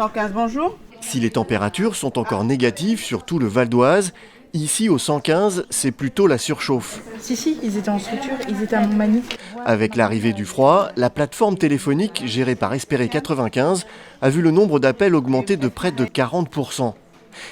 115, bonjour. Si les températures sont encore négatives sur tout le Val d'Oise, ici au 115, c'est plutôt la surchauffe. Si, ils étaient en structure, ils étaient à Montmagny. Avec l'arrivée du froid, la plateforme téléphonique gérée par Espérer 95 a vu le nombre d'appels augmenter de près de 40%.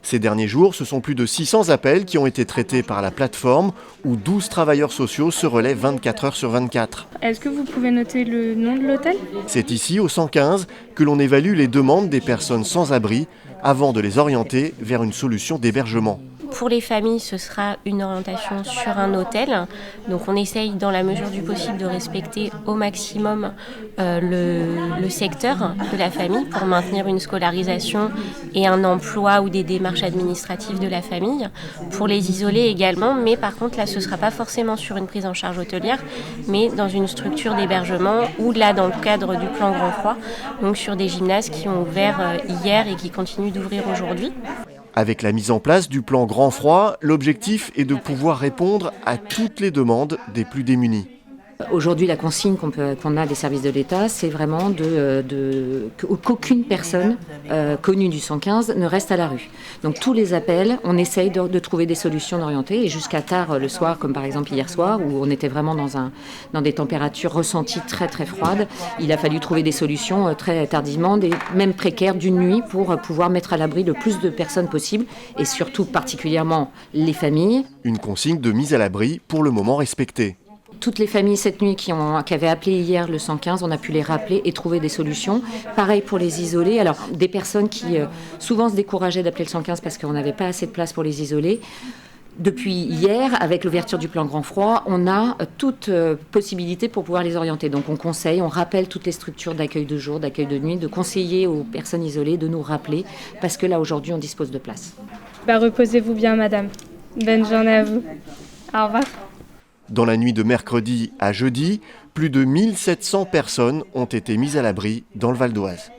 Ces derniers jours, ce sont plus de 600 appels qui ont été traités par la plateforme où 12 travailleurs sociaux se relaient 24 heures sur 24. Est-ce que vous pouvez noter le nom de l'hôtel ? C'est ici, au 115, que l'on évalue les demandes des personnes sans abri avant de les orienter vers une solution d'hébergement. Pour les familles, ce sera une orientation sur un hôtel. Donc on essaye dans la mesure du possible de respecter au maximum le secteur de la famille pour maintenir une scolarisation et un emploi ou des démarches administratives de la famille. Pour les isolés également, mais par contre là ce ne sera pas forcément sur une prise en charge hôtelière, mais dans une structure d'hébergement ou là dans le cadre du plan Grand Froid, donc sur des gymnases qui ont ouvert hier et qui continuent d'ouvrir aujourd'hui. Avec la mise en place du plan Grand Froid, l'objectif est de pouvoir répondre à toutes les demandes des plus démunis. Aujourd'hui, la consigne qu'on a des services de l'État, c'est vraiment qu'aucune personne connue du 115 ne reste à la rue. Donc tous les appels, on essaye de trouver des solutions d'orienter et jusqu'à tard le soir, comme par exemple hier soir, où on était vraiment dans des températures ressenties très très froides, il a fallu trouver des solutions très tardivement, même précaires d'une nuit pour pouvoir mettre à l'abri le plus de personnes possible et surtout particulièrement les familles. Une consigne de mise à l'abri pour le moment respectée. Toutes les familles cette nuit qui avaient appelé hier le 115, on a pu les rappeler et trouver des solutions. Pareil pour les isolés. Alors, des personnes qui souvent se décourageaient d'appeler le 115 parce qu'on n'avait pas assez de place pour les isoler. Depuis hier, avec l'ouverture du plan Grand Froid, on a toute possibilité pour pouvoir les orienter. Donc on conseille, on rappelle toutes les structures d'accueil de jour, d'accueil de nuit, de conseiller aux personnes isolées de nous rappeler parce que là aujourd'hui on dispose de place. Reposez-vous bien madame. Bonne journée à vous. Au revoir. Dans la nuit de mercredi à jeudi, plus de 1700 personnes ont été mises à l'abri dans le Val d'Oise.